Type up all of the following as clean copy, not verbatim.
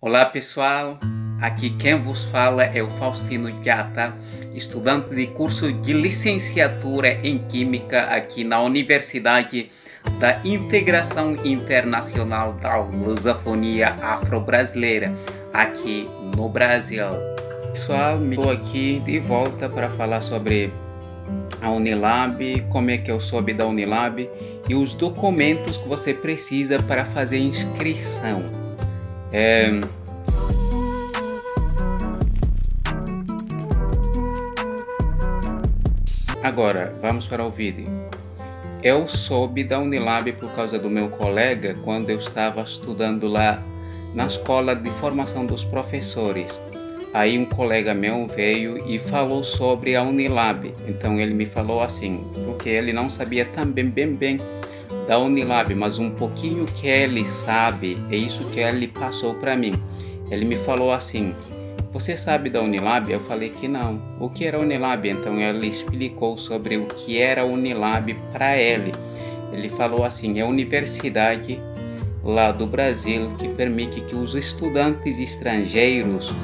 Olá pessoal, aqui quem vos fala é o Faustino Jata, estudante de curso de licenciatura em Química aqui na Universidade da Integração Internacional da Lusofonia Afro-Brasileira, aqui no Brasil. Pessoal, estou aqui de volta para falar sobre a Unilab, como é que eu soube da Unilab e os documentos que você precisa para fazer inscrição. Agora, vamos para o vídeo. Eu soube da Unilab por causa do meu colega quando eu estava estudando lá na escola de formação dos professores. Aí um colega meu veio e falou sobre a Unilab. Então ele me falou assim, porque ele não sabia também bem da Unilab, mas um pouquinho que ele sabe, é isso que ele passou para mim. Ele me falou assim: você sabe da Unilab? Eu falei que não. O que era a Unilab? Então ele explicou sobre o que era a Unilab para ele. Ele falou assim: é a universidade lá do Brasil que permite que os estudantes estrangeiros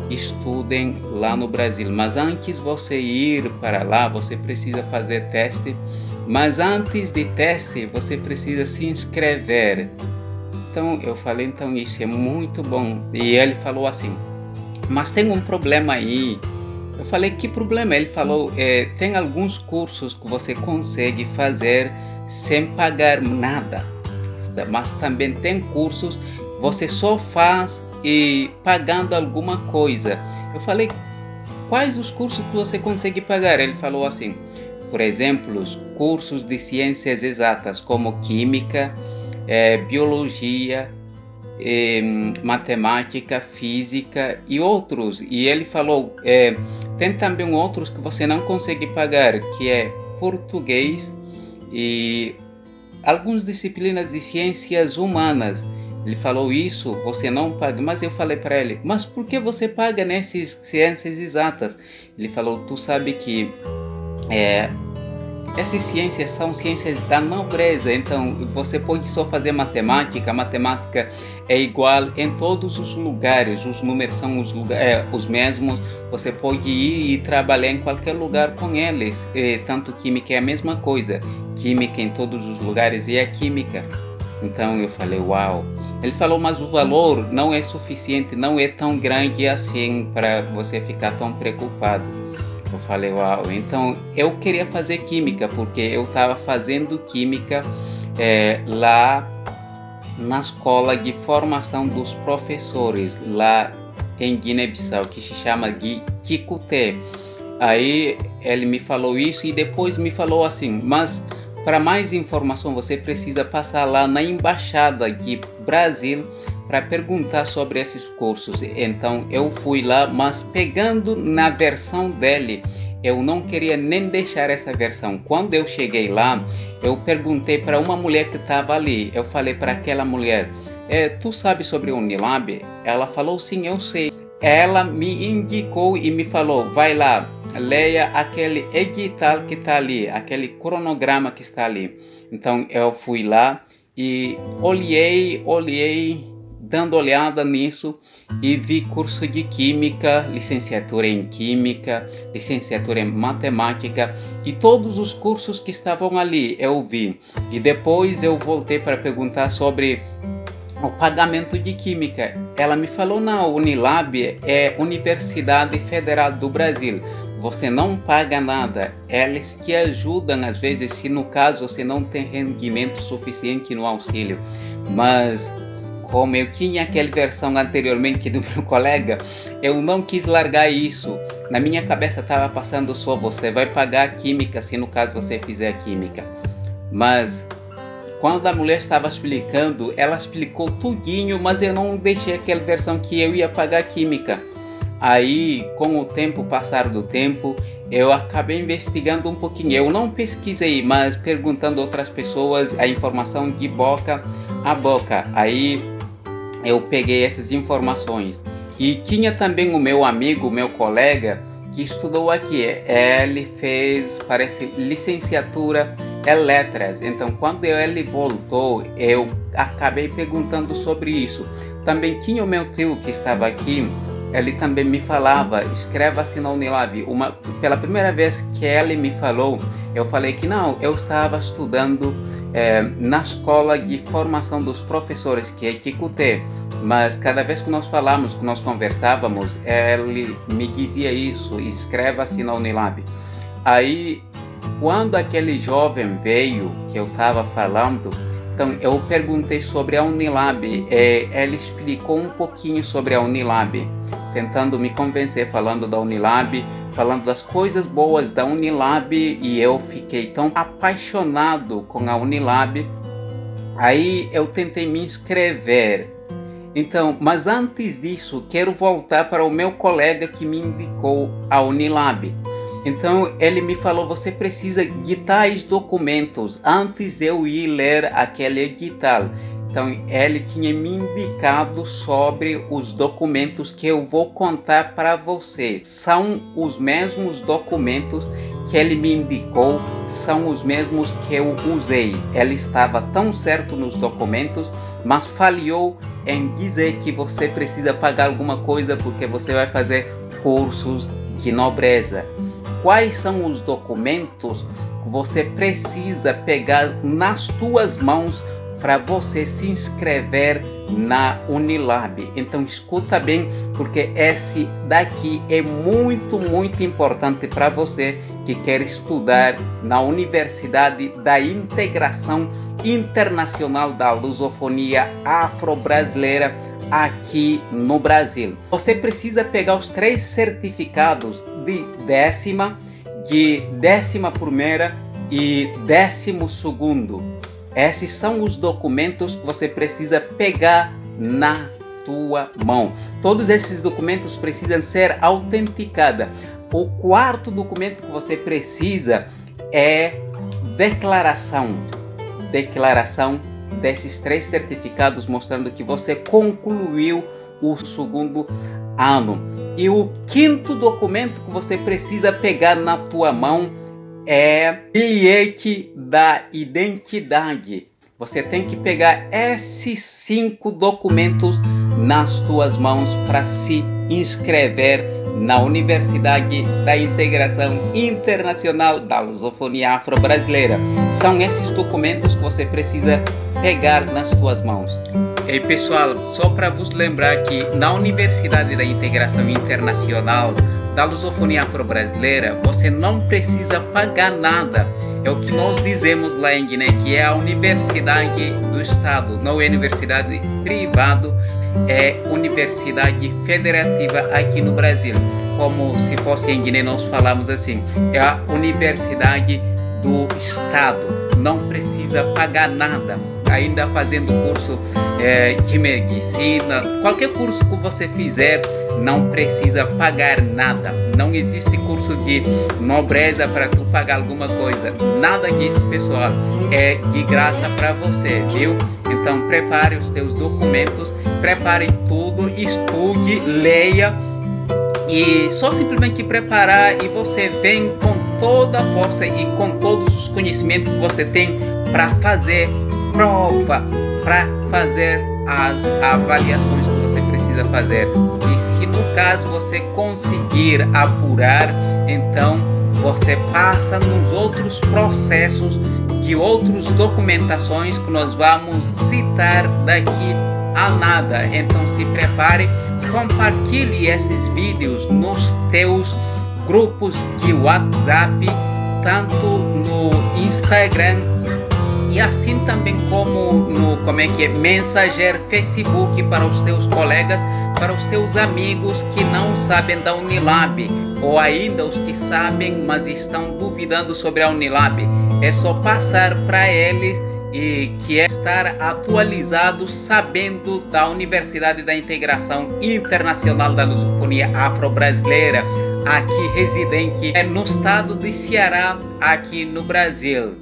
estudem lá no Brasil. Mas antes de você ir para lá, você precisa fazer teste. Mas antes de teste, você precisa se inscrever. Então eu falei, então isso é muito bom. E ele falou assim: mas tem um problema aí. Eu falei, que problema? Ele falou, tem alguns cursos que você consegue fazer sem pagar nada, mas também tem cursos que você só faz e pagando alguma coisa. Eu falei, quais os cursos que você consegue pagar? Ele falou assim, por exemplo, os cursos de ciências exatas como química, biologia, matemática, física e outros. E ele falou, tem também outros que você não consegue pagar, que é português e algumas disciplinas de ciências humanas. Ele falou, isso você não paga. Mas eu falei para ele, mas por que você paga nessas ciências exatas? Ele falou, tu sabe que essas ciências são ciências da nobreza, então você pode só fazer matemática. Matemática é igual em todos os lugares, os números são os mesmos, você pode ir e trabalhar em qualquer lugar com eles. Tanto química é a mesma coisa, química em todos os lugares é a química. Então eu falei, uau. Ele falou, mas o valor não é suficiente, não é tão grande assim para você ficar tão preocupado. Eu falei, uau, então eu queria fazer química, porque eu estava fazendo química lá na escola de formação dos professores, lá em Guiné-Bissau, que se chama Kikuté. Aí ele me falou isso e depois me falou assim, mas para mais informação você precisa passar lá na embaixada de Brasil para perguntar sobre esses cursos. Então eu fui lá, mas pegando na versão dele, eu não queria nem deixar essa versão. Quando eu cheguei lá, eu perguntei para uma mulher que estava ali. Eu falei para aquela mulher, tu sabe sobre o Unilab? Ela falou, sim, eu sei. Ela me indicou e me falou, vai lá, leia aquele edital que está ali, aquele cronograma que está ali. Então eu fui lá e olhei, dando olhada nisso, e vi curso de química, licenciatura em química, licenciatura em matemática e todos os cursos que estavam ali eu vi. E depois eu voltei para perguntar sobre o pagamento de química. Ela me falou, não, Unilab é Universidade Federal do Brasil, você não paga nada, eles te ajudam às vezes se no caso você não tem rendimento suficiente no auxílio. Mas como eu tinha aquela versão anteriormente do meu colega, eu não quis largar isso. Na minha cabeça estava passando só, você vai pagar química se no caso você fizer química. Mas quando a mulher estava explicando, ela explicou tudinho, mas eu não deixei aquela versão que eu ia pagar química. Aí, com o tempo, passar do tempo, eu acabei investigando um pouquinho. Eu não pesquisei, mas perguntando a outras pessoas a informação de boca a boca. Aí eu peguei essas informações. E tinha também o meu amigo, meu colega, que estudou aqui. Ele fez, parece, licenciatura em letras. Então, quando ele voltou, eu acabei perguntando sobre isso. também tinha o meu tio que estava aqui, ele também me falava, inscreva-se na Unilab. Pela primeira vez que ele me falou, eu falei que não, eu estava estudando na escola de formação dos professores, que é Kikutê, mas cada vez que nós falamos, que nós conversávamos, ele me dizia isso, inscreva-se na Unilab. Aí, quando aquele jovem veio, que eu estava falando, então eu perguntei sobre a Unilab, ele explicou um pouquinho sobre a Unilab, tentando me convencer, falando da Unilab, falando das coisas boas da Unilab, e eu fiquei tão apaixonado com a Unilab. Aí eu tentei me inscrever. Então, mas antes disso, quero voltar para o meu colega que me indicou a Unilab. Então ele me falou, você precisa de tais documentos antes de eu ir ler aquele edital. Então ele tinha me indicado sobre os documentos que eu vou contar para você. São os mesmos documentos que ele me indicou, são os mesmos que eu usei. Ele estava tão certo nos documentos, mas falhou em dizer que você precisa pagar alguma coisa porque você vai fazer cursos de nobreza. Quais são os documentos que você precisa pegar nas tuas mãos para você se inscrever na Unilab? Então escuta bem, porque esse daqui é muito importante para você que quer estudar na Universidade da Integração Internacional da Lusofonia Afro-Brasileira aqui no Brasil. Você precisa pegar os 3 certificados de 10ª, de 11ª e 12º. Esses são os documentos que você precisa pegar na tua mão. Todos esses documentos precisam ser autenticados. O 4º documento que você precisa é declaração desses 3 certificados mostrando que você concluiu o 2º ano. E o 5º documento que você precisa pegar na tua mão é bilhete da identidade. Você tem que pegar esses 5 documentos nas tuas mãos para se inscrever na Universidade da Integração Internacional da Lusofonia Afro-Brasileira. São esses documentos que você precisa pegar nas tuas mãos. E pessoal, só para vos lembrar que na Universidade da Integração Internacional da Lusofonia Afro-Brasileira, você não precisa pagar nada. É o que nós dizemos lá em Guiné, que é a universidade do Estado, não é universidade privada, é universidade federativa aqui no Brasil. Como se fosse em Guiné, nós falamos assim, é a universidade do Estado, não precisa pagar nada. Ainda fazendo curso de medicina, qualquer curso que você fizer, não precisa pagar nada. Não existe curso de nobreza para tu pagar alguma coisa. Nada disso, pessoal. É de graça para você, viu? Então prepare os teus documentos, prepare tudo, estude, leia. E só simplesmente preparar e você vem com toda a força e com todos os conhecimentos que você tem para fazer prova, para fazer as avaliações que você precisa fazer. E se no caso você conseguir apurar, então você passa nos outros processos de outras documentações que nós vamos citar daqui a nada. Então se prepare, compartilhe esses vídeos nos teus grupos de WhatsApp, tanto no Instagram e assim também como no Messenger, Facebook, para os teus colegas, para os teus amigos que não sabem da Unilab, ou ainda os que sabem, mas estão duvidando sobre a Unilab. É só passar para eles e que é estar atualizado, sabendo da Universidade da Integração Internacional da Lusofonia Afro-Brasileira, aqui residente no estado de Ceará, aqui no Brasil.